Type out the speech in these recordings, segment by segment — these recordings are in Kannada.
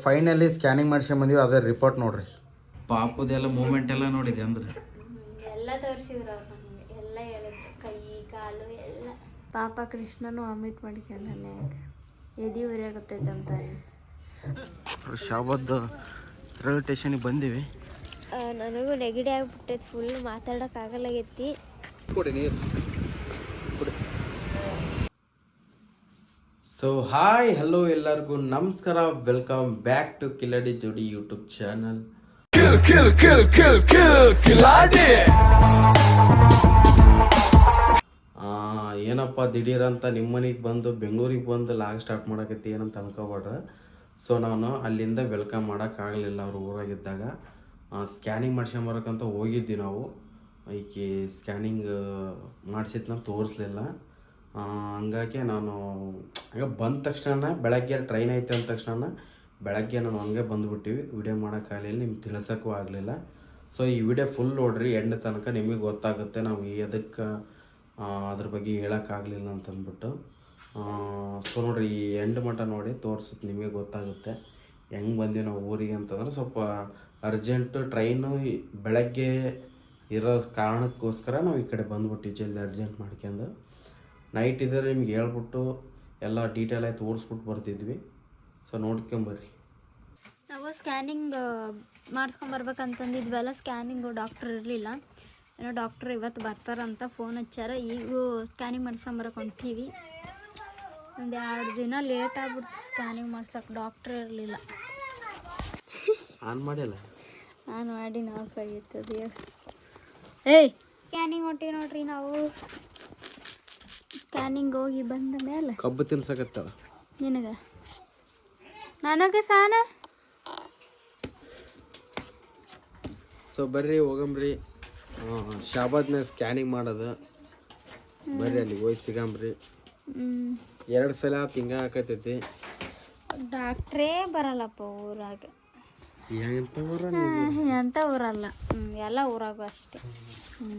ಫೈನಲಿ ಸ್ಕ್ಯಾನಿಂಗ್ ಮಾಡ್ಸ್ಕೊಂಬಂದಿವಿ, ಅದೇ ರಿಪೋರ್ಟ್ ನೋಡ್ರಿ. ಪಾಪದೆಲ್ಲ ಮೂಮೆಂಟ್ ಎಲ್ಲ ನೋಡಿದೆ ಅಂದ್ರೆ ಎಲ್ಲ ತೋರಿಸಿದ್ರು ಅವ್ರು ನಮಗೆ, ಎಲ್ಲ ಹೇಳಿದ್ರು, ಕೈ ಕಾಲು ಎಲ್ಲ. ಪಾಪ ಕೃಷ್ಣನು ವಾಮಿಟ್ ಮಾಡ್ಕೊಂಡಾನೆ, ಎದೆ ಉರಿಯಾಗುತ್ತೈತೆ ಅಂತ. ಶಾಬಾದ್ ರೈಲ್ವೆ ಸ್ಟೇಷನಿಗೆ ಬಂದೀವಿ. ನನಗೂ ನೆಗಡಿ ಆಗ್ಬಿಟ್ಟೈತೆ, ಫುಲ್ ಮಾತಾಡೋಕ್ಕಾಗಲ್ಲಾಗೈತಿ. ಕೊಡಿ ನೀರು ಕೊಡಿ. ಸೊ ಹಾಯ್ ಹಲೋ ಎಲ್ಲರಿಗೂ ನಮಸ್ಕಾರ, ವೆಲ್ಕಮ್ ಬ್ಯಾಕ್ ಟು ಕಿಲಾಡಿ ಜೋಡಿ ಯೂಟ್ಯೂಬ್ ಚಾನಲ್. ಏನಪ್ಪ ದಿಢೀರಂತ ನಿಮ್ಮ ಮನೆಗೆ ಬಂದು ಬೆಂಗಳೂರಿಗೆ ಬಂದು ಲಾಗ್ ಸ್ಟಾರ್ಟ್ ಮಾಡಕತ್ತಿ ಏನಂತ ಅನ್ಕೋಬೇಡ್ರ. ಸೊ ನಾನು ಅಲ್ಲಿಂದ ವೆಲ್ಕಮ್ ಮಾಡೋಕ್ಕಾಗಲಿಲ್ಲ, ಅವ್ರು ಊರಾಗಿದ್ದಾಗ. ಸ್ಕ್ಯಾನಿಂಗ್ ಮಾಡ್ಸ್ಕೊಂಬರಕ್ಕಂತ ಹೋಗಿದ್ವಿ ನಾವು. ಈಕೆ ಸ್ಕ್ಯಾನಿಂಗ್ ಮಾಡಿಸಿದ್ನ ತೋರಿಸ್ಲಿಲ್ಲ, ಹಂಗಾಗಿ ನಾನು ಹಂಗೆ ಬಂದ ತಕ್ಷಣ ಬೆಳಗ್ಗೆ ಟ್ರೈನ್ ಐತೆ ಅಂದ ತಕ್ಷಣ ಬೆಳಗ್ಗೆ ನಾನು ಹಂಗೆ ಬಂದುಬಿಟ್ಟಿವಿ. ವಿಡಿಯೋ ಮಾಡೋಕ್ಕಾಗಲಿಲ್ಲ, ನಿಮ್ಗೆ ತಿಳ್ಸೋಕ್ಕೂ ಆಗಲಿಲ್ಲ. ಸೊ ಈ ವಿಡಿಯೋ ಫುಲ್ ನೋಡ್ರಿ, ಎಂಡ್ ತನಕ ನಿಮಗೆ ಗೊತ್ತಾಗುತ್ತೆ ನಾವು ಎದಕ್ಕೆ ಅದ್ರ ಬಗ್ಗೆ ಹೇಳೋಕ್ಕಾಗಲಿಲ್ಲ ಅಂತಂದ್ಬಿಟ್ಟು. ಸೊ ನೋಡಿರಿ, ಈ ಎಂಡ್ ಮಟ್ಟ ನೋಡಿ ತೋರಿಸುತ್ತೆ, ನಿಮಗೆ ಗೊತ್ತಾಗುತ್ತೆ ಹೆಂಗೆ ಬಂದೀವಿ ನಾವು ಊರಿಗೆ ಅಂತಂದ್ರೆ. ಸ್ವಲ್ಪ ಅರ್ಜೆಂಟು ಟ್ರೈನು ಬೆಳಗ್ಗೆ ಇರೋ ಕಾರಣಕ್ಕೋಸ್ಕರ ನಾವು ಈ ಕಡೆ ಬಂದ್ಬಿಟ್ಟು ಜಲ್ದಿ ಅರ್ಜೆಂಟ್ ಮಾಡ್ಕೊಂಡು. ನೈಟ್ ಇದ್ದರೆ ನಿಮ್ಗೆ ಹೇಳ್ಬಿಟ್ಟು ಎಲ್ಲ ಡೀಟೇಲ್ ಆಗಿ ತೋರಿಸ್ಬಿಟ್ಟು ಬರ್ತಿದ್ವಿ. ಸೊ ನೋಡ್ಕೊಂಬರ್ರಿ. ನಾವು ಸ್ಕ್ಯಾನಿಂಗ್ ಮಾಡಿಸ್ಕೊಂಬರ್ಬೇಕಂತಂದಿದ್ವಲ್ಲ, ಸ್ಕ್ಯಾನಿಂಗು ಡಾಕ್ಟ್ರ್ ಇರಲಿಲ್ಲ. ಏನೋ ಡಾಕ್ಟ್ರ್ ಇವತ್ತು ಬರ್ತಾರಂತ ಫೋನ್ ಹಚ್ಚಾರ. ಈಗೂ ಸ್ಕ್ಯಾನಿಂಗ್ ಮಾಡಿಸ್ಕೊಂಬರಕ್ಕೆ ಹೊಂಟೀವಿ. ಒಂದು 2 ದಿನ ಲೇಟ್ ಆಗ್ಬಿಡ್ತು ಸ್ಕ್ಯಾನಿಂಗ್ ಮಾಡ್ಸೋಕೆ, ಡಾಕ್ಟ್ರ್ ಇರಲಿಲ್ಲ. ಆನ್ ಮಾಡಿಲ್ಲ, ನಾನು ಮಾಡಿ ನಾವು ಕೈಯ್ತದೆ. ಏಯ್ ಸ್ಕ್ಯಾನಿಂಗ್ ಹೊಂಟೀವಿ ನೋಡ್ರಿ ನಾವು. ಸ್ಕ್ಯಾನಿಂಗ್ ಹೋಗಿ ಬಂದ ಮೇಲೆ ಕಬ್ಬು ತಿನ್ಸಕತ್ತಾಳ ನಿನಗೆ, ನನಗೆ ಸಾನ. ಸೊ ಬರ್ರಿ ಹೋಗಂಬ್ರಿ, ಶಾಬಾದ್ನ ಸ್ಕ್ಯಾನಿಂಗ್ ಮಾಡೋದು. ಬರ್ರಿ ಅಲ್ಲಿಗೆ ಹೋಗಿ ಸಿಗಂಬ್ರಿ. 2 ಸಲ ತಿಂಗ ಹಾಕತೈತಿ. ಡಾಕ್ಟ್ರೇ ಬರಲ್ಲಪ್ಪ ಊರಾಗ. ಎಂತ ಊರಲ್ಲ, ಎಲ್ಲ ಊರಾಗೂ ಅಷ್ಟೇ.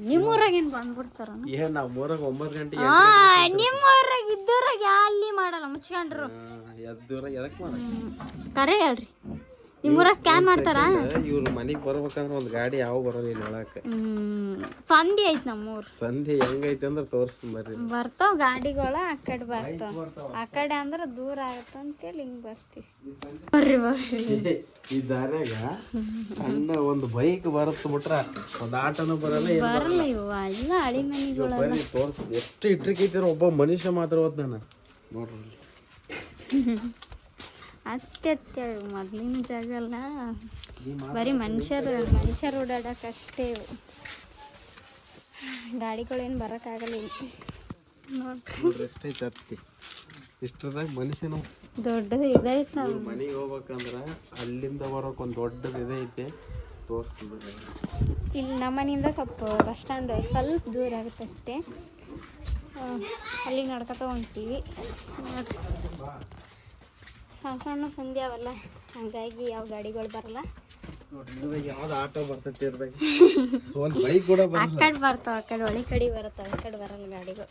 ನಿಮ್ಮ ಊರಾಗ ಏನು ಬಂದ್ಬಿಡ್ತಾರ? ನಮ್ಮ ಊರಾಗ 9 ಗಂಟೆಗೆ. ನಿಮ್ಮ ಊರಾಗ ಇದ್ದೂರಾಗ ಅಲ್ಲಿ ಮಾಡಲ್ಲ, ಮುಚ್ಕೊಂಡ್ರು. ಕರೆ ಹೇಳ್ರಿ, ನಿಮ್ಮ ಊರಾಗ ಸ್ಕ್ಯಾನ್ ಮಾಡ್ತಾರ? ಇವ್ರ ಮನೆಗೆ ಬರ್ಬೇಕಂದ್ರೆ ಒಂದು ಗಾಡಿ ಯಾವ ಬರಲ್ಲ ಇಲ್ಲಿ ಒಳಕ್ಕೆ. ಸಂಧಿ ಐತಿ ನಮ್ಮೂರು. ಸಂಧಿ ಹೆಂಗೈತೆ ಅಂದ್ರೆ ತೋರಿಸ್ತೀನಿ ಬರ್ರಿ. ಬರ್ತಾವ ಗಾಡಿಗಳ, ಆ ಕಡೆ ಬರ್ತಾವ. ಆ ಕಡೆ ಅಂದ್ರೆ ದೂರ ಆಗತ್ತ ಅಂತೇಳಿ ಹಿಂಗೆ ಬರ್ತೀವಿ. ಬರ್ರಿ ಬರ್ರಿ. ಈ ದಾರ್ಯಾಗ ಸಣ್ಣ ಒಂದು ಬೈಕ್ ಬರತ್ ಬಿಟ್ರ ಒಂದು ಆಟೋನು ಬರಲ್ಲ, ಬರಲ್ಲ. ಇವು ಎಲ್ಲ ಹಳಿ ಮನೆಗಳು ತೋರಿಸ್ತೀನಿ. ಎಷ್ಟು ಇಟ್ರಿಕೈತಿರ ಒಬ್ಬ ಮನುಷ್ಯ ಮಾತ್ರ ಹೋದ್ ನಾನು ನೋಡ್ರಿ. ಅಷ್ಟೇ ಮೊದ್ಲಿನ ಜಾಗ ಅಲ್ಲ, ಬರೀ ಮನುಷ್ಯರು ಓಡಾಡಕ್ಕೆ ಅಷ್ಟೇ. ಗಾಡಿಗಳೇನು ಬರೋಕ್ಕಾಗಲ್ಲ ಇಲ್ಲಿ ನೋಡ್ರಿ. ಎಷ್ಟೈತಿ ಇಷ್ಟದಾಗ ಮನುಷ್ಯನು ದೊಡ್ಡದು ಇದೈತೆ. ನಾವು ಮನೆಗೆ ಹೋಗ್ಬೇಕಂದ್ರೆ ಅಲ್ಲಿಂದ ಬರೋಕೆ ಒಂದು ದೊಡ್ಡದು ಇದೈತೆ, ತೋರಿಸ್ತಿದ್ದೆ. ಇಲ್ಲಿ ನಮ್ಮ ಮನೆಯಿಂದ ಸ್ವಲ್ಪ ಬಸ್ ಸ್ಟ್ಯಾಂಡ್ ಸ್ವಲ್ಪ ದೂರ ಆಗುತ್ತೆ ಅಷ್ಟೇ. ಅಲ್ಲಿ ನಡ್ಕೊತ ಹೊಂಟೀವಿ ನೋಡ್ರಿ. ಸಣ್ಣ ಸಣ್ಣ ಸಂಧಿ ಅವಲ್ಲ, ಹಾಗಾಗಿ ಯಾವ ಗಾಡಿಗಳು ಬರಲ್ಲ. ಯಾವ್ದು ಆಟೋ ಬರ್ತೈತಿ ಒಂದು ಬೈಕ್ ಕೂಡ ಆ ಕಡೆ ಬರ್ತಾವ, ಆ ಕಡೆ ಹೊಳಿ ಕಡೆ ಬರ್ತಾವೆ, ಆ ಕಡೆ ಬರಲ್ಲ ಗಾಡಿಗಳು.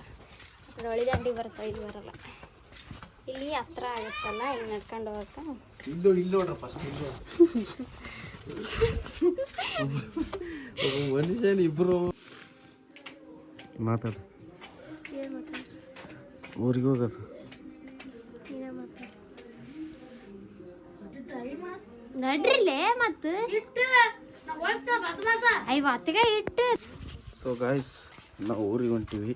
ಆ ಕಡೆ ಹೊಳಿ ದಂಡಿಗೆ ಬರ್ತಾವೆ, ಇಲ್ಲಿ ಬರಲ್ಲ. ಇಲ್ಲಿ ಹತ್ರ ಆಗುತ್ತಲ್ಲ, ಇಲ್ಲಿ ನಡ್ಕೊಂಡು ಹೋಗಕ್ಕೆ. ಇಲ್ಲಿ ನೋಡ್ರಿ ಫಸ್ಟ್ ಮನುಷ್ಯನ ಇಬ್ರು ಮಾತಾಡ. ಏನು ಮಾತಾಡ? ಊರಿಗೆ ಹೋಗೋದು. ನಡ್ರಿಲೇ ಮತ್ತು ಐವತ್ತಿಗೆ ಇಟ್ಟು. ಸೊ ಗಾಯ್ಸ್, ನಾವು ಊರಿಗೆ ಹೊಂಟೀವಿ.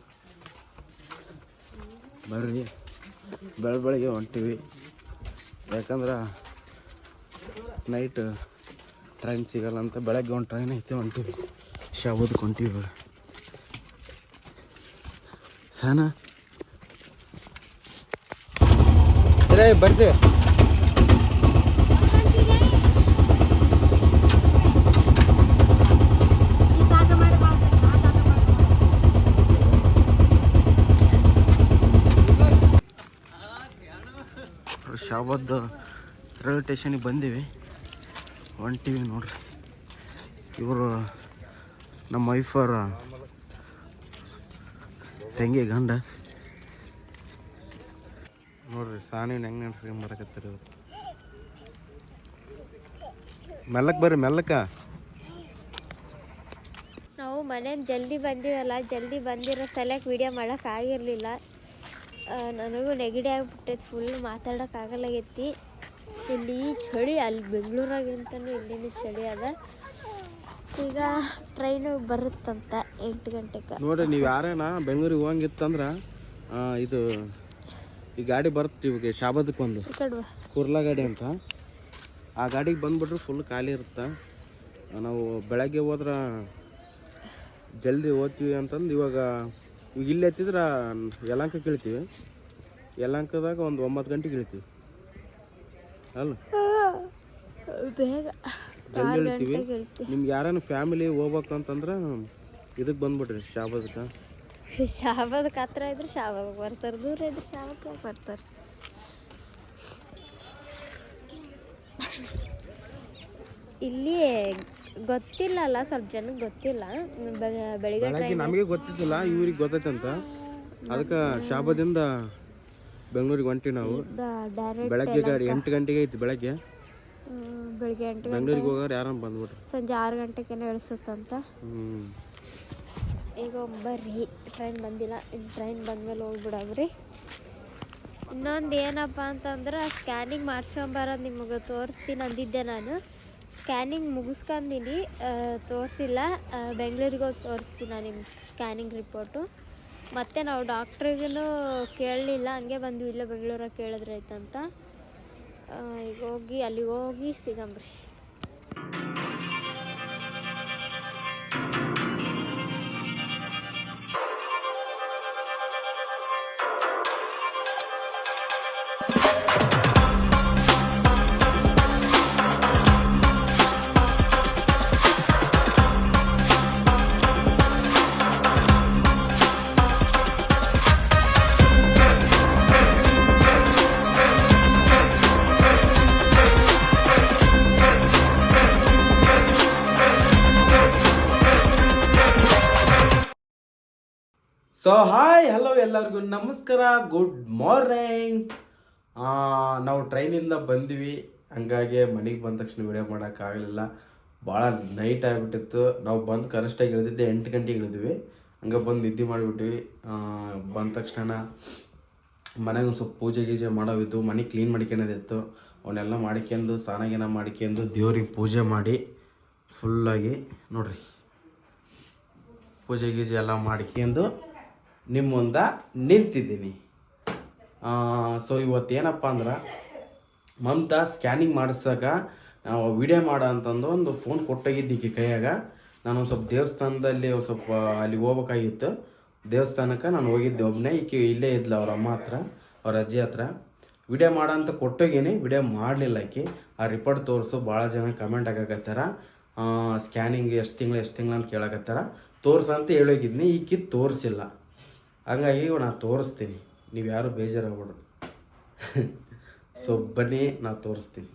ಬರ್ರಿ, ಬೆಳಗ್ಗೆ ಹೊಂಟೀವಿ. ಯಾಕಂದ್ರೆ ನೈಟ್ ಟ್ರೈನ್ ಸಿಗಲ್ಲ ಅಂತ ಬೆಳಗ್ಗೆ ಒಂದು ಟ್ರೈನ್ ಐತೆ, ಹೊಂಟೀವಿ. ಶಾಬೂದಕ್ಕೆ ಹೊಂಟೀವಿ ಇವಾಗ. ಸಾನ ಬರ್ತೀವಿ. ಶಾಬಾದ್ ರೈಲ್ವೆ ಸ್ಟೇಷನಿಗೆ ಬಂದೀವಿ, ಹೊಂಟೀವಿ ನೋಡ್ರಿ. ಇವರು ನಮ್ಮ ವೈಫರ ತಂಗಿ ಗಂಡ ನೋಡ್ರಿ. ಸಾನಿನ ಹೆಂಗೆ ನೆನ್ಸ್ಕೊಂಡ್ ಬರಕತ್ತೀರಿ. ಮೆಲ್ಲಕ್ಕೆ ಬರ್ರಿ ಮೆಲ್ಲಕ್ಕ. ನಾವು ಮನೇಲಿ ಜಲ್ದಿ ಬಂದಿವಲ್ಲ, ಜಲ್ದಿ ಬಂದಿರೋ ಸಲಕ್ಕೆ ವಿಡಿಯೋ ಮಾಡೋಕ್ಕಾಗಿರಲಿಲ್ಲ. ನನಗೂ ನೆಗಡಿ ಆಗಿಬಿಟ್ಟೈತೆ, ಫುಲ್ ಮಾತಾಡೋಕ್ಕಾಗಲ್ಲಾಗೈತಿ. ಇಲ್ಲಿ ಚಳಿ, ಅಲ್ಲಿ ಬೆಂಗಳೂರಾಗಿಂತನೂ ಇಲ್ಲಿನ ಚಳಿ ಅದ. ಈಗ ಟ್ರೈನು ಬರುತ್ತಂತ 8 ಗಂಟೆಗೆ. ನೋಡಿರಿ, ನೀವು ಯಾರೇನ ಬೆಂಗಳೂರಿಗೆ ಹೋಗಂಗಿತ್ತಂದ್ರೆ ಇದು ಈ ಗಾಡಿ ಬರುತ್ತೆ ಇವಾಗ ಶಾಬದಕ್ಕೆ ಒಂದು ಕುರ್ಲಾ ಗಾಡಿ ಅಂತ. ಆ ಗಾಡಿಗೆ ಬಂದುಬಿಟ್ರೆ ಫುಲ್ ಖಾಲಿ ಇರುತ್ತೆ. ನಾವು ಬೆಳಗ್ಗೆ ಹೋದ್ರೆ ಜಲ್ದಿ ಓದ್ತೀವಿ ಅಂತಂದು ಇವಾಗ ಇಲ್ಲಿ ಎತ್ತಿದ್ರೆ ಯಲಹಂಕಕ್ಕೆ ಇಳಿತೀವಿ. ಯಲಹಂಕದಾಗ ಒಂದು 9 ಗಂಟೆಗೆ ಇಳಿತೀವಿ ಅಲ್ಲ, ಬೇಗ ಜಲ್ದಿ ಇಳಿತೀವಿ. ನಿಮ್ಗೆ ಯಾರನ್ನ ಫ್ಯಾಮಿಲಿ ಹೋಗ್ಬೇಕು ಅಂತಂದ್ರೆ ಇದಕ್ಕೆ ಬಂದ್ಬಿಡ್ರಿ ಶಾಬದಕ್ಕೆ. ಶಾಬದಕ್ಕೆ ಹತ್ರ ಇದ್ರೆ ಶಾಬಾಗ್ ಬರ್ತಾರೆ, ದೂರ ಇದ್ರೆ ಶಾಬಕ್ಕೆ ಬರ್ತಾರೆ. ಇಲ್ಲಿ ಗೊತ್ತಿಲ್ಲಲ್ಲ, ಸ್ವಲ್ಪ ಜನಕ್ಕೆ ಗೊತ್ತಿಲ್ಲ. ಬೆಳಿಗ್ಗೆ ನಮಗೆ ಗೊತ್ತಿದ್ದಿಲ್ಲ, ಇವ್ರಿಗೆ ಗೊತ್ತೈತಂತ. ಅದಕ್ಕೆ ಶಾಬದಿಂದ ಬೆಂಗಳೂರಿಗೆ ಹೊಂಟಿ ನಾವು. ಬೆಳಗ್ಗೆ ಗಾಡಿ 8 ಗಂಟೆಗೆ ಐತಿ ಬೆಳಗ್ಗೆ 8 ಬೆಂಗಳೂರಿಗೆ ಹೋಗೋರು ಯಾರನ್ನ ಬಂದ್ಬಿಟ್ರು. ಸಂಜೆ 6 ಗಂಟೆಗೆ ಇಳಿಸುತ್ತಂತ. ಈಗ ಬರ್ರಿ, ಟ್ರೈನ್ ಬಂದಿಲ್ಲ, ಇನ್ನು ಟ್ರೈನ್ ಬಂದಮೇಲೆ ಹೋಗ್ಬಿಡವ್ರಿ. ಇನ್ನೊಂದು ಏನಪ್ಪ ಅಂತಂದ್ರೆ ಸ್ಕ್ಯಾನಿಂಗ್ ಮಾಡ್ಸ್ಕೊಂಬರೋದು ನಿಮಗೆ ತೋರಿಸ್ತೀನಿ ಅಂದಿದ್ದೆ ನಾನು. ಸ್ಕ್ಯಾನಿಂಗ್ ಮುಗಿಸ್ಕೊಂಡಿನಿ, ತೋರಿಸಿಲ್ಲ. ಬೆಂಗಳೂರಿಗೆ ಹೋಗಿ ತೋರಿಸ್ತೀನಿ ನಾನು ನಿಮ್ಮ ಸ್ಕ್ಯಾನಿಂಗ್ ರಿಪೋರ್ಟು. ಮತ್ತು ನಾವು ಡಾಕ್ಟ್ರಿಗೂ ಕೇಳಲಿಲ್ಲ, ಹಂಗೆ ಬಂದು ಇಲ್ಲೇ ಬೆಂಗಳೂರಾಗ ಕೇಳಿದ್ರೆ ಆಯ್ತಂತ. ಈಗ ಹೋಗಿ ಅಲ್ಲಿಗೆ ಹೋಗಿ ಸಿಗಂಬ್ರಿ. ಸೊ ಹಾಯ್ ಹಲೋ ಎಲ್ಲರಿಗೂ ನಮಸ್ಕಾರ, ಗುಡ್ ಮಾರ್ನಿಂಗ್. ನಾವು ಟ್ರೈನಿಂದ ಬಂದ್ವಿ, ಹಂಗಾಗಿ ಮನೆಗೆ ಬಂದ ತಕ್ಷಣ ವಿಡಿಯೋ ಮಾಡೋಕ್ಕಾಗಲಿಲ್ಲ. ಭಾಳ ನೈಟ್ ಆಗಿಬಿಟ್ಟಿತ್ತು. ನಾವು ಬಂದು ಕರೆಕ್ಟಾಗಿ ಇಳಿದಿದ್ದೆ 8 ಗಂಟೆಗೆ ಇಳಿದ್ವಿ. ಹಂಗೆ ಬಂದು ನಿದ್ದೆ ಮಾಡಿಬಿಟ್ವಿ. ಬಂದ ತಕ್ಷಣ ಮನೆಗೆ ಒಂದು ಸ್ವಲ್ಪ ಪೂಜೆ ಗೀಜೆ ಮಾಡೋವಿದ್ದು, ಮನೆ ಕ್ಲೀನ್ ಮಾಡ್ಕೊಳೋದಿತ್ತು. ಅವನ್ನೆಲ್ಲ ಮಾಡ್ಕೊಂಡು ಸ್ನಾನ ಮಾಡ್ಕೊಂಡು ದೇವ್ರಿಗೆ ಪೂಜೆ ಮಾಡಿ ಫುಲ್ಲಾಗಿ ನೋಡ್ರಿ ಪೂಜೆ ಗೀಜೆ ಎಲ್ಲ ಮಾಡ್ಕೊಂಡು ನಿಮ್ಮ ಮುಂದೆ ನಿಂತಿದ್ದೀನಿ. ಸೊ ಇವತ್ತೇನಪ್ಪ ಅಂದ್ರೆ ಮಮತಾ ಸ್ಕ್ಯಾನಿಂಗ್ ಮಾಡಿಸಾಗ ನಾವು ವಿಡಿಯೋ ಮಾಡೋ ಅಂತಂದು ಒಂದು ಫೋನ್ ಕೊಟ್ಟೋಗಿದ್ದೀಕಿ ಕೈಯಾಗ. ನಾನು ಒಂದು ಸ್ವಲ್ಪ ದೇವಸ್ಥಾನದಲ್ಲಿ ಒಂದು ಸ್ವಲ್ಪ ಅಲ್ಲಿ ಹೋಗ್ಬೇಕಾಗಿತ್ತು. ದೇವಸ್ಥಾನಕ್ಕೆ ನಾನು ಹೋಗಿದ್ದೆ ಒಬ್ಬನೇ. ಈಕೆ ಇಲ್ಲೇ ಇದ್ಲ ಅವ್ರ ಅಮ್ಮ ಹತ್ರ, ಅವ್ರ ಅಜ್ಜಿ ಹತ್ರ. ವಿಡಿಯೋ ಮಾಡೋ ಅಂತ ಕೊಟ್ಟೋಗೀನಿ, ವಿಡಿಯೋ ಮಾಡಲಿಲ್ಲ ಆಕಿ. ಆ ರಿಪೋರ್ಟ್ ತೋರಿಸು, ಭಾಳ ಜನ ಕಮೆಂಟ್ ಆಗಕತ್ತಾರ. ಸ್ಕ್ಯಾನಿಂಗ್ ಎಷ್ಟು ತಿಂಗಳು ಅಂತ ಕೇಳಕತ್ತಾರ. ತೋರ್ಸಂತ ಹೇಳೋಗಿದ್ನಿ, ಈಕಿ ತೋರಿಸಿಲ್ಲ. ಹಂಗಾಗಿ ನಾನು ತೋರಿಸ್ತೀನಿ, ನೀವು ಯಾರು ಬೇಜಾರಾಗ್ಬಿಡ್ರಿ. ಸೊ ಬನ್ನಿ, ನಾನು ತೋರಿಸ್ತೀನಿ.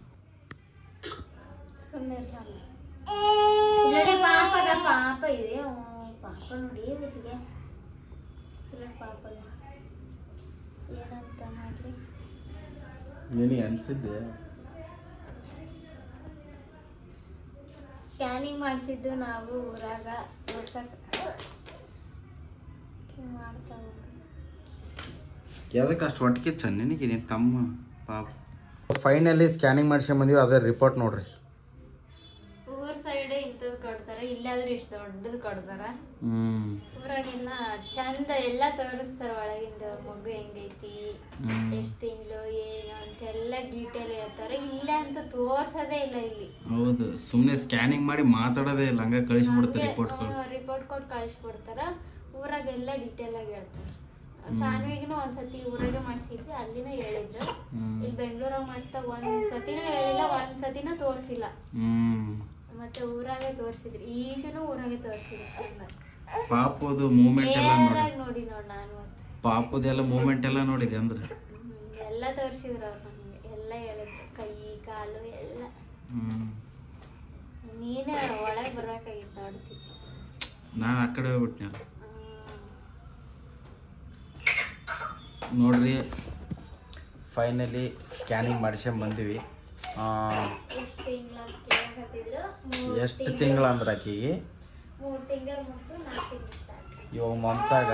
ನಿನಗೆ ಅನಿಸಿದ್ದೆ ಸ್ಕ್ಯಾನಿಂಗ್ ಮಾಡಿಸಿದ್ದು ನಾವು ಊರಾಗ ತೋರ್ಸಕ್ಕೆ ಮಾಡ್ತಾವ. ಯಾವುದಕ್ಕೆ ಅಷ್ಟು ಒಟ್ಟಿಗೆ ಚೆನ್ನ ನಿನಗೆ ನಿಮ್ಮ ತಮ್ಮ ಪಾಪ. ಫೈನಲಿ ಸ್ಕ್ಯಾನಿಂಗ್ ಮಾಡ್ಸ್ಕೊಂಬಂದೀವಿ. ಅದೇ ರಿಪೋರ್ಟ್ ನೋಡ್ರಿ. ಊರ್ ಸೈಡ್ ಇಂಥದ್ದು ಕೊಡ್ತಾರೆ, ಇಲ್ಲಾದ್ರೆ ಇಷ್ಟು ದೊಡ್ಡದು ಕೊಡ್ತಾರ. ಊರಾಗೆಲ್ಲ ಚಂದ ಎಲ್ಲ ತೋರಿಸ್ತಾರ, ಒಳಗಿಂದ ಮಗು ಹೆಂಗೈತಿ, ಎಷ್ಟು ತಿಂಗಳು ಏನು ಅಂತೆಲ್ಲ ಡೀಟೇಲ್ ಹೇಳ್ತಾರೆ. ಇಲ್ಲ ಅಂತ ತೋರ್ಸೋದೇ ಇಲ್ಲ ಇಲ್ಲಿ. ಹೌದು, ಸುಮ್ಮನೆ ಸ್ಕ್ಯಾನಿಂಗ್ ಮಾಡಿ ಮಾತಾಡೋದೇ ಇಲ್ಲ, ಹಂಗೆ ಕಳಿಸ್ಬಿಡ್ತಾರೆ ರಿಪೋರ್ಟ್ ಕೊಟ್ಟು ಕಳಿಸ್ಬಿಡ್ತಾರ. ಊರಾಗೆಲ್ಲ ಡೀಟೇಲ್ ಆಗಿ ಹೇಳ್ತಾರೆ. ಸಾನ್ವಿಗೂ ಒಂದ್ಸತಿ ಊರಾಗೆ ಮಾಡಿಸಿದ್ವಿ, ಅಲ್ಲಿನ ಹೇಳಿದ್ರು. ಇಲ್ಲಿ ಬೆಂಗಳೂರಾಗ ಮಾಡಿಸಿದಾಗ ಒಂದ್ಸತಿನೂ ಹೇಳಿಲ್ಲ, ಒಂದ್ಸತಿನೂ ತೋರಿಸಿಲ್ಲ. ಮತ್ತೆ ಊರಾಗೆ ತೋರಿಸಿದ್ರಿ, ಈಗನೂ ಊರಾಗೆ ತೋರಿಸಿದ್ರಿ. ಪಾಪದು ಮೂಮೆಂಟ್ ಎಲ್ಲ ನೋಡಿ ನಾನು ಪಾಪದೆಲ್ಲ ಮೂಮೆಂಟ್ ಎಲ್ಲ ನೋಡಿದೆ ಅಂದ್ರೆ ಎಲ್ಲ ತೋರಿಸಿದ್ರು ಅವ್ರು ನಮಗೆ, ಎಲ್ಲ ಹೇಳಿದ್ರು, ಕೈ ಕಾಲು ಎಲ್ಲ. ನೀನೇ ಒಳಗೆ ಬರೋಕಾಗಿತ್ತು, ನೋಡ್ತಿತ್ತು. ನಾನು ಆ ಕಡೆ ಹೋಗ್ಬಿಟ್ಟೆ. ನೋಡ್ರಿ, ಫೈನಲಿ ಸ್ಕ್ಯಾನಿಂಗ್ ಮಾಡ್ಸ್ಕೊಂಡ್ ಬಂದಿವಿ. ಎಷ್ಟು ತಿಂಗಳು ಅಂತ ಕೇಳಕತ್ತಿದ್ರು. ಎಷ್ಟು ತಿಂಗಳು ಅಂದ್ರೆ ಆಕಿಗೆ 3 ತಿಂಗಳು ಮತ್ತು 4 ತಿಂಗಳು ಸ್ಟಾರ್ಟ್. ಇವಾಗ ಮಮತಾಗ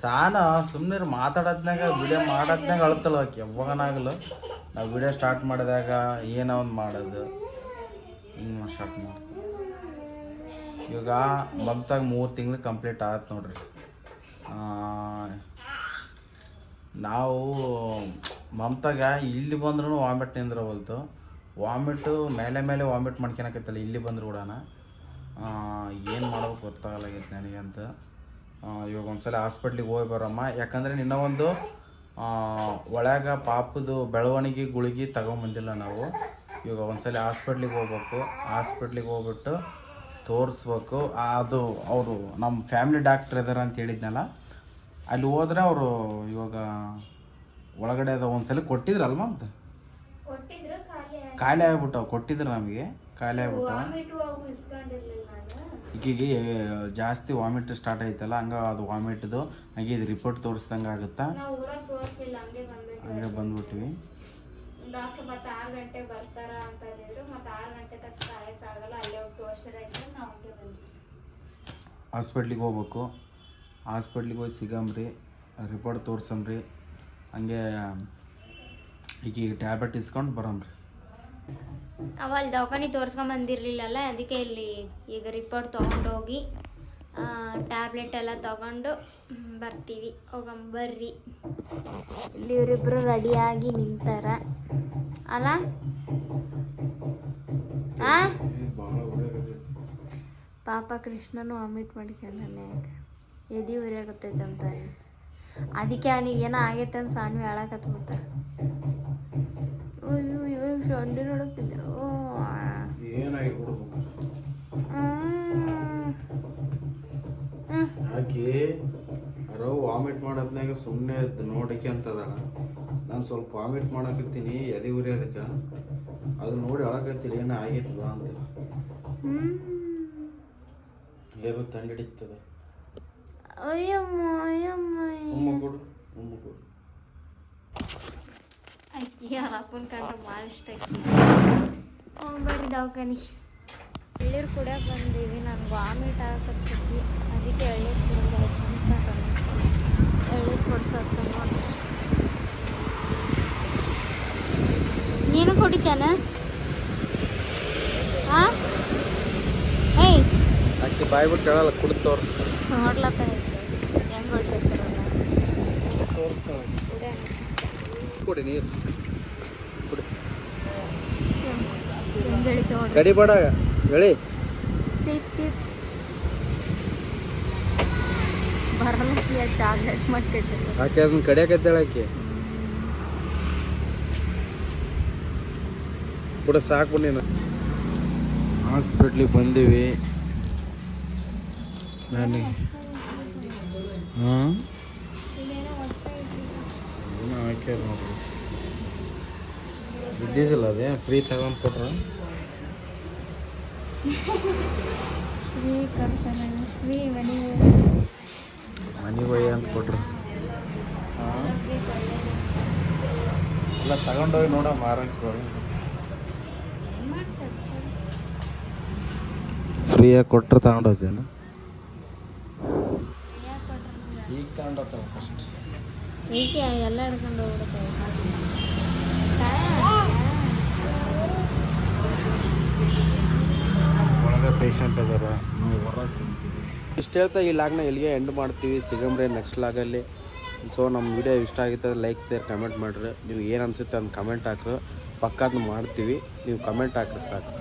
ಸಾನ ಸುಮ್ಮನೆ ಮಾತಾಡೋದ್ನಾಗ ವಿಡಿಯೋ ಮಾಡೋದ್ನಾಗ ಅಳ್ತಲ್ಲ ಆಕೆ ಯಾವಾಗನಾಗಲು. ನಾವು ವಿಡಿಯೋ ಸ್ಟಾರ್ಟ್ ಮಾಡಿದಾಗ ಏನೋ ಒಂದು ಮಾಡೋದು ಹಿಂಗೆ ಸ್ಟಾರ್ಟ್ ಮಾಡ್ತೀವಿ. ಇವಾಗ ಮಮತಾಗ 3 ತಿಂಗಳು ಕಂಪ್ಲೀಟ್ ಆಯ್ತು ನೋಡ್ರಿ. ನಾವು ಮಮತಾಗ ಇಲ್ಲಿ ಬಂದ್ರೂ ವಾಮಿಟ್ ನಿಂದ್ರವಲ್ತು. ವಾಮಿಟು ಮೇಲೆ ವಾಮಿಟ್ ಮಾಡ್ಕೊಳಕತ್ತಲ್ಲ ಇಲ್ಲಿ ಬಂದ್ರು ಕೂಡ. ಏನು ಮಾಡೋದು ಗೊತ್ತಾಗಲಾಗೈತೆ ನನಗೆ ಅಂತ. ಇವಾಗ ಒಂದ್ಸಲ ಹಾಸ್ಪಿಟ್ಲಿಗೆ ಹೋಗಿ ಬರಮ್ಮ, ಯಾಕಂದರೆ ನಿನ್ನ ಒಂದು ಒಳಗ ಪಾಪದು ಬೆಳವಣಿಗೆ ಗುಳಿಗೆ ತಗೊಂಬಂದಿಲ್ಲ ನಾವು. ಇವಾಗ ಒಂದ್ಸಲ ಹಾಸ್ಪಿಟ್ಲಿಗೆ ಹೋಗ್ಬೇಕು. ಹಾಸ್ಪಿಟ್ಲಿಗೆ ಹೋಗ್ಬಿಟ್ಟು ತೋರಿಸ್ಬೇಕು. ಅದು ಅವರು ನಮ್ಮ ಫ್ಯಾಮಿಲಿ ಡಾಕ್ಟ್ರ್ ಇದ್ದಾರೆ ಅಂತ ಹೇಳಿದ್ನಲ್ಲ, ಅಲ್ಲಿ ಹೋದ್ರೆ ಅವರು ಇವಾಗ ಒಳಗಡೆ ಅದು ಒಂದ್ಸಲ ಕೊಟ್ಟಿದ್ರಲ್ವ ಅಂತ ಖಾಲಿ ಆಗ್ಬಿಟ್ಟವು. ಕೊಟ್ಟಿದ್ರು ನಮಗೆ ಖಾಲಿ ಆಗ್ಬಿಟ್ಟು. ಈಗಿಗೆ ಜಾಸ್ತಿ ವಾಮಿಟ್ ಸ್ಟಾರ್ಟ್ ಆಯ್ತಲ್ಲ, ಹಂಗೆ ಅದು ವಾಮಿಟ್ದು ಹಂಗೆ ಇದು ರಿಪೋರ್ಟ್ ತೋರಿಸ್ದಂಗೆ ಆಗುತ್ತಾ, ಹಂಗೆ ಬಂದ್ಬಿಟ್ವಿ. ಡಾಕ್ಟರ್ ಮತ್ತೆ 6 ಗಂಟೆ ಬರ್ತಾರ ಅಂತ ಹೇಳಿದ್ರು. ಮತ್ತೆ 6 ಗಂಟೆ ತನಕ ಕಾಯಕ್ಕಾಗಲ್ಲ, ಅಲ್ಲೇ ಹೋಗಿ ತೋರಿಸಿದ್ರೆ ನಾವು ಹಂಗೆ ಬಂದ್ವಿ. ಹಾಸ್ಪಿಟ್ಲಿಗೆ ಹೋಗ್ಬೇಕು. ಹಾಸ್ಪಿಟ್ಲಿಗೆ ಹೋಗಿ ಸಿಗಮ್ರಿ, ರಿಪೋರ್ಟ್ ತೋರ್ಸಮ್ರಿ. ಹಂಗೆ ಈಗ ಟ್ಯಾಬ್ಲೆಟ್ ಇಸ್ಕೊಂಡು ಬರಮ್ರಿ. ಅವ ಅಲ್ಲಿ ದವಾಖಾನೆ ತೋರಿಸ್ಕೊಂಡ್ ಬಂದಿರಲಿಲ್ಲಲ್ಲ, ಅದಕ್ಕೆ ಇಲ್ಲಿ ಈಗ ರಿಪೋರ್ಟ್ ತೊಗೊಂಡೋಗಿ ಟ್ಯಾಬ್ಲೆಟ್ ಎಲ್ಲ ತಗೊಂಡು ಬರ್ತೀವಿ. ಹೋಗಮ್ಮ ಬರ್ರಿ. ಇಲ್ಲಿ ಇವರಿಬ್ಬರು ರೆಡಿಯಾಗಿ ನಿಂತಾರ ಅಲ್ಲ. ಪಾಪ ಕೃಷ್ಣನು ವಾಮಿಟ್ ಮಾಡ್ಕೊಂಡಾನೆ, ಎದಿ ಉರಿಯಾಗತ್ತೈತಂತ. ಅದಕ್ಕೆ ಅವನಿಗೆ ಏನೋ ಆಗೈತೆ ಅಂತ ಸಾನ್ವಿ ಹೇಳಕತ್ಬಿಟ್ಟ. ಅಯ್ಯೋ ಶಂಡಿ ನೋಡಕ್ಕಿದ್ದೆ. ಆಕಿ ಅರೋ ವಾಮಿಟ್ ಮಾಡೋದ್ನಾಗ ಸುಮ್ಮನೆ ನೋಡಕ್ಕೆ ಅಂತದಲ್ಲ. ನಾನು ಸ್ವಲ್ಪ ವಾಮಿಟ್ ಮಾಡಕತ್ತೀನಿ ಎದೆ ಉರಿಯೋದಕ್ಕೆ, ಅದು ನೋಡಿ ಅಳಕತ್ತೀನಿ ಏನೋ ಆಗೈತೆ ಬಾ ಅಂತ. ಏನು ತಂಡಿ ಹಿಡಿತದ. ಯಾರ ಅಪ್ಪನ ಕಂಡ್ರೆ ಭಾಳ ಇಷ್ಟ ಆಯ್ತು. ಬರ್ರಿ ದವಾಖಾನಿ. ಎಳ್ಳೀರು ಕುಡಿಯೋಕೆ ಬಂದೀವಿ. ನನಗೆ ವಾಮಿಟ್ ಆಗಕತ್ತೈತಿ, ಅದಕ್ಕೆ ಎಳ್ಳೀರು ಕುಡಿದಾಯ್ತು ಅಂತ ಎಳ್ಳೀರು ಕೊಡ್ಸತ್ತ ನೋಡಿ. ನೀನು ಕುಡಿತೇನ? ಹಾಂ ಏಯ್ ಆಕಿ ಬಾಯ್ ಬಿಟ್ಟು ಹೇಳಲ್ಲ, ಕುಡಿದು ತೋರಿಸ್ತಾಳೆ. ನೋಡ್ಲತ್ತ ಹೆಂಗೆ ಹೊಟ್ಟಿರ್ತಾರಲ್ಲ ತೋರಿಸ್ತಾಳೆ. ಕೊಡಿ ನೀರು ಕುಡಿ. ಕಡಿ ಬೇಡ ಹೇಳಿ. ಚೀಪ್ ಚೀಪ್ ಬರಲ್ಲ ಚಾಕ್ಲೇಟ್ ಮಾಡ್ತಿರ್ತಾರೆ. ಆಕೆ ಅದನ್ನ ಕಡಿಯಾಕತ್ತೇಳ ಆಕೆ. ಕೂಡ ಸಾಕು. ನೀನು ಹಾಸ್ಪಿಟ್ಲಿಗೆ ಬಂದೀವಿ. ನನಗೆ ಹಾಂ ಏನೋ ಹಾಕ್ಯಾರ ನೋಡ್ರಿ. ಇದ್ದಿದ್ದಿಲ್ಲ ಅದೇ ಫ್ರೀ ತಗೊಂಡು ಕೊಟ್ರ. ಮನೆಗೆ ಹೋಗಿ ಅಂತ ಕೊಟ್ರು. ಹಾಂ ಎಲ್ಲ ತಗೊಂಡೋಗಿ ನೋಡ ಮಾರಕ್ಕೆ. ಫ್ರೀಯಾಗಿ ಕೊಟ್ಟರೆ ತಗೊಂಡೋಗ್ತೇನೆ. ಈಗ ತಗೊಂಡೋಗ್ತಾವೆ ಫಸ್ಟ್. ಈಗ ಎಲ್ಲ ಹಿಡ್ಕೊಂಡು ಹೋಗ್ಬಿಡ್ತಾವೆ. ಒಳಗೆ ಪೇಷಂಟ್ ಅದಾರ, ನಾವು ಹೊರಗೆ ಕುಂತೀವಿ. ಇಷ್ಟು ಹೇಳ್ತಾ ಈ ಲಾಗ್ನ ಎಲ್ಲಿಗೆ ಎಂಡ್ ಮಾಡ್ತೀವಿ. ಸಿಗಮ್ರೆ ನೆಕ್ಸ್ಟ್ ಲಾಗಲ್ಲಿ. ಸೊ ನಮ್ಮ ವಿಡಿಯೋ ಇಷ್ಟ ಆಗಿತ್ತು ಲೈಕ್ ಶೇರ್ ಕಮೆಂಟ್ ಮಾಡಿರಿ. ನೀವು ಏನು ಅನಿಸುತ್ತೆ ಅಂತ ಕಮೆಂಟ್ ಹಾಕ್ರಿ. ಪಕ್ಕ ಮಾಡ್ತೀವಿ, ನೀವು ಕಮೆಂಟ್ ಹಾಕ್ರಿ ಸಾಕು.